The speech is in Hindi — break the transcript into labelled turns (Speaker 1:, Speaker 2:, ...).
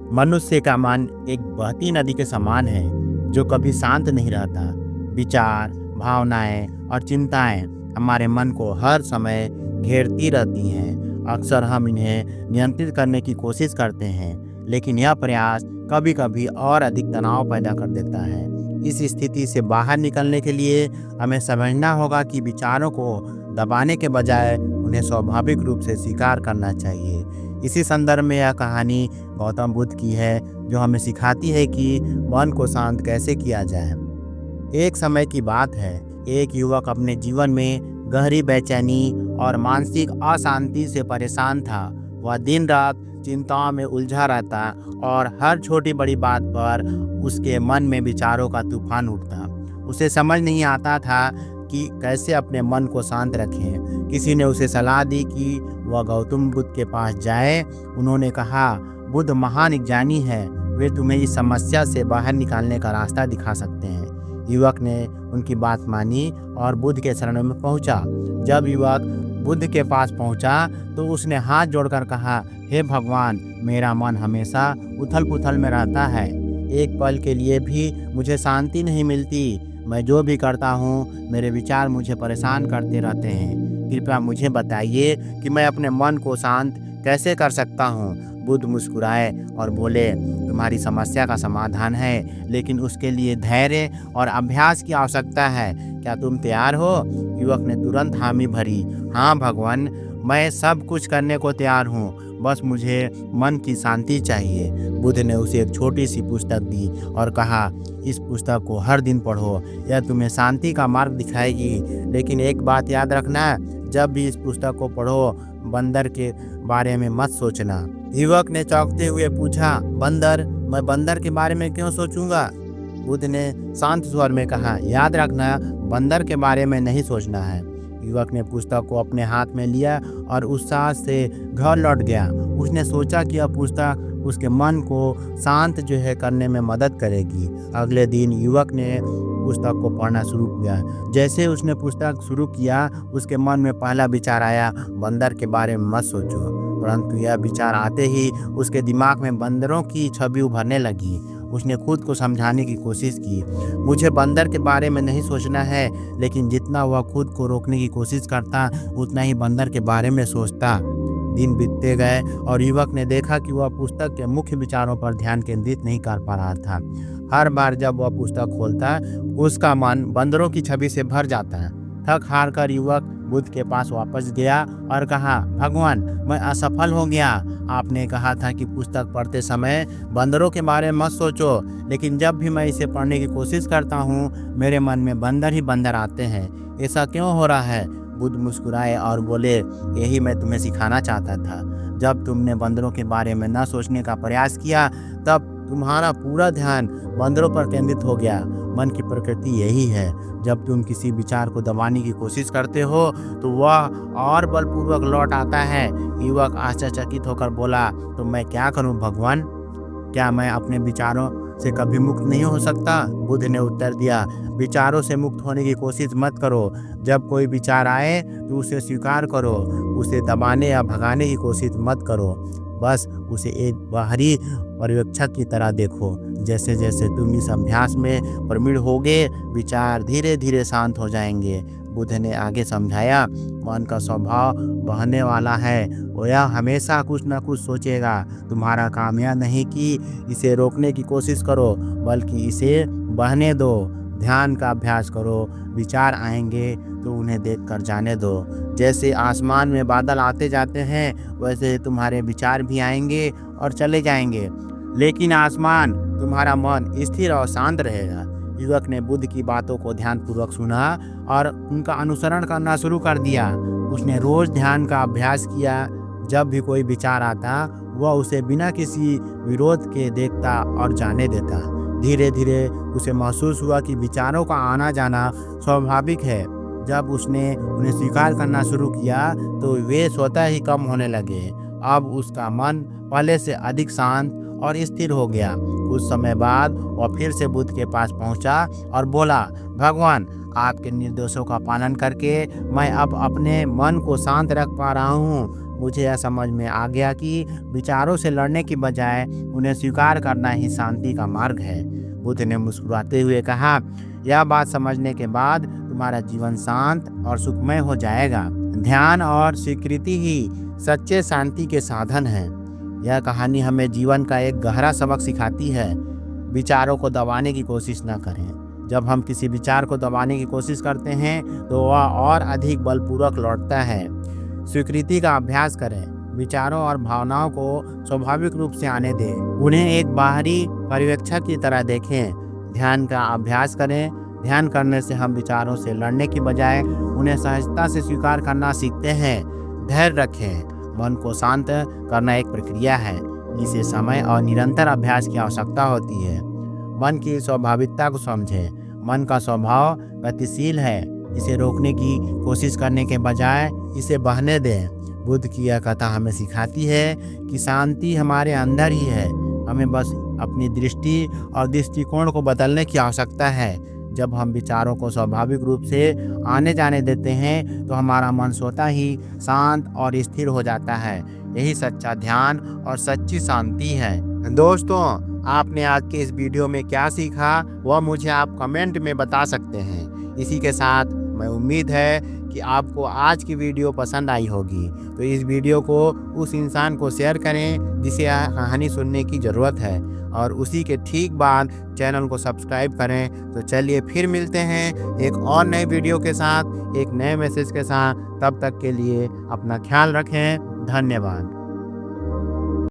Speaker 1: मनुष्य का मन एक बहती नदी के समान है जो कभी शांत नहीं रहता। विचार, भावनाएं और चिंताएं हमारे मन को हर समय घेरती रहती हैं। अक्सर हम इन्हें नियंत्रित करने की कोशिश करते हैं, लेकिन यह प्रयास कभी कभी और अधिक तनाव पैदा कर देता है। इस स्थिति से बाहर निकलने के लिए हमें समझना होगा कि विचारों को दबाने के बजाय उन्हें स्वाभाविक रूप से स्वीकार करना चाहिए। इसी संदर्भ में यह कहानी गौतम बुद्ध की है, जो हमें सिखाती है कि मन को शांत कैसे किया जाए। एक समय की बात है, एक युवक अपने जीवन में गहरी बेचैनी और मानसिक अशांति से परेशान था। वह दिन रात चिंताओं में उलझा रहता और हर छोटी बड़ी बात पर उसके मन में विचारों का तूफान उठता। उसे समझ नहीं आता था कि कैसे अपने मन को शांत रखें। किसी ने उसे सलाह दी कि वह गौतम बुद्ध के पास जाए। उन्होंने कहा, बुद्ध महान एक ज्ञानी है, वे तुम्हें इस समस्या से बाहर निकालने का रास्ता दिखा सकते हैं। युवक ने उनकी बात मानी और बुद्ध के शरण में पहुंचा। जब युवक बुद्ध के पास पहुंचा तो उसने हाथ जोड़कर कहा, हे भगवान, मेरा मन हमेशा उथल पुथल में रहता है। एक पल के लिए भी मुझे शांति नहीं मिलती। मैं जो भी करता हूँ, मेरे विचार मुझे परेशान करते रहते हैं। कृपया मुझे बताइए कि मैं अपने मन को शांत कैसे कर सकता हूँ। बुद्ध मुस्कुराए और बोले, तुम्हारी समस्या का समाधान है, लेकिन उसके लिए धैर्य और अभ्यास की आवश्यकता है। क्या तुम तैयार हो? युवक ने तुरंत हामी भरी। हाँ भगवान, मैं सब कुछ करने को तैयार हूँ, बस मुझे मन की शांति चाहिए। बुद्ध ने उसे एक छोटी सी पुस्तक दी और कहा, इस पुस्तक को हर दिन पढ़ो, यह तुम्हें शांति का मार्ग दिखाएगी। लेकिन एक बात याद रखना, जब भी इस पुस्तक को पढ़ो, बंदर के बारे में मत सोचना। युवक ने चौंकते हुए पूछा, बंदर? मैं बंदर के बारे में क्यों सोचूंगा? बुद्ध ने शांत स्वर में कहा, याद रखना, बंदर के बारे में नहीं सोचना है। युवक ने पुस्तक को अपने हाथ में लिया और उत्साह से घर लौट गया। उसने सोचा कि यह पुस्तक उसके मन को शांत करने में मदद करेगी। अगले दिन युवक ने पुस्तक को पढ़ना शुरू किया। जैसे उसने पुस्तक शुरू किया, उसके मन में पहला विचार आया, बंदर के बारे में मत सोचो। परंतु यह विचार आते ही उसके दिमाग में बंदरों की छवि उभरने लगी। उसने खुद को समझाने की कोशिश की, मुझे बंदर के बारे में नहीं सोचना है। लेकिन जितना वह खुद को रोकने की कोशिश करता, उतना ही बंदर के बारे में सोचता। दिन बीतते गए और युवक ने देखा कि वह पुस्तक के मुख्य विचारों पर ध्यान केंद्रित नहीं कर पा रहा था। हर बार जब वह पुस्तक खोलता, उसका मन बंदरों की छवि से भर जाता। थक हार कर युवक बुद्ध के पास वापस गया और कहा, भगवान, मैं असफल हो गया। आपने कहा था कि पुस्तक पढ़ते समय बंदरों के बारे में मत सोचो, लेकिन जब भी मैं इसे पढ़ने की कोशिश करता हूँ, मेरे मन में बंदर ही बंदर आते हैं। ऐसा क्यों हो रहा है? बुद्ध मुस्कुराए और बोले, यही मैं तुम्हें सिखाना चाहता था। जब तुमने बंदरों के बारे में न सोचने का प्रयास किया, तब तुम्हारा पूरा ध्यान बंदरों पर केंद्रित हो गया। मन की प्रकृति यही है, जब तुम किसी विचार को दबाने की कोशिश करते हो तो वह और बलपूर्वक लौट आता है। युवक आश्चर्यचकित होकर बोला, तो मैं क्या करूं भगवान? क्या मैं अपने विचारों से कभी मुक्त नहीं हो सकता? बुद्ध ने उत्तर दिया, विचारों से मुक्त होने की कोशिश मत करो। जब कोई विचार आए तो उसे स्वीकार करो, उसे दबाने या भगाने की कोशिश मत करो। बस उसे एक बाहरी पर्यवेक्षक की तरह देखो। जैसे जैसे तुम इस अभ्यास में प्रवीण होगे, विचार धीरे धीरे शांत हो जाएंगे। बुद्ध ने आगे समझाया, मन का स्वभाव बहने वाला है, वह हमेशा कुछ न कुछ सोचेगा। तुम्हारा काम यह नहीं कि इसे रोकने की कोशिश करो, बल्कि इसे बहने दो। ध्यान का अभ्यास करो, विचार आएंगे तो उन्हें देखकर जाने दो। जैसे आसमान में बादल आते जाते हैं, वैसे तुम्हारे विचार भी आएंगे और चले जाएंगे, लेकिन आसमान, तुम्हारा मन स्थिर और शांत रहेगा। युवक ने बुद्ध की बातों को ध्यानपूर्वक सुना और उनका अनुसरण करना शुरू कर दिया। उसने रोज ध्यान का अभ्यास किया। जब भी कोई विचार आता, वह उसे बिना किसी विरोध के देखता और जाने देता। धीरे धीरे उसे महसूस हुआ कि विचारों का आना जाना स्वाभाविक है। जब उसने उन्हें स्वीकार करना शुरू किया तो वे स्वतः ही कम होने लगे। अब उसका मन पहले से अधिक शांत और स्थिर हो गया। कुछ समय बाद वह फिर से बुद्ध के पास पहुंचा और बोला, भगवान, आपके निर्देशों का पालन करके मैं अब अपने मन को शांत रख पा रहा हूँ। मुझे यह समझ में आ गया कि विचारों से लड़ने की बजाय उन्हें स्वीकार करना ही शांति का मार्ग है। बुद्ध ने मुस्कुराते हुए कहा, यह बात समझने के बाद तुम्हारा जीवन शांत और सुखमय हो जाएगा। ध्यान और स्वीकृति ही सच्चे शांति के साधन हैं। यह कहानी हमें जीवन का एक गहरा सबक सिखाती है। विचारों को दबाने की कोशिश न करें। जब हम किसी विचार को दबाने की कोशिश करते हैं तो वह और अधिक बलपूर्वक लौटता है। स्वीकृति का अभ्यास करें। विचारों और भावनाओं को स्वाभाविक रूप से आने दें। उन्हें एक बाहरी पर्यवेक्षक की तरह देखें। ध्यान का अभ्यास करें। ध्यान करने से हम विचारों से लड़ने की बजाय उन्हें सहजता से स्वीकार करना सीखते हैं। धैर्य रखें। मन को शांत करना एक प्रक्रिया है जिसे समय और निरंतर अभ्यास की आवश्यकता होती है। मन की स्वाभाविकता को समझें। मन का स्वभाव गतिशील है। इसे रोकने की कोशिश करने के बजाय इसे बहने दें। बुद्ध की यह कथा हमें सिखाती है कि शांति हमारे अंदर ही है। हमें बस अपनी दृष्टि और दृष्टिकोण को बदलने की आवश्यकता है। जब हम विचारों को स्वाभाविक रूप से आने जाने देते हैं तो हमारा मन स्वतः ही शांत और स्थिर हो जाता है। यही सच्चा ध्यान और सच्ची शांति है। दोस्तों, आपने आज के इस वीडियो में क्या सीखा वह मुझे आप कमेंट में बता सकते हैं। इसी के साथ मैं उम्मीद है कि आपको आज की वीडियो पसंद आई होगी। तो इस वीडियो को उस इंसान को शेयर करें जिसे यह कहानी सुनने की ज़रूरत है, और उसी के ठीक बाद चैनल को सब्सक्राइब करें। तो चलिए फिर मिलते हैं एक और नए वीडियो के साथ, एक नए मैसेज के साथ। तब तक के लिए अपना ख्याल रखें। धन्यवाद।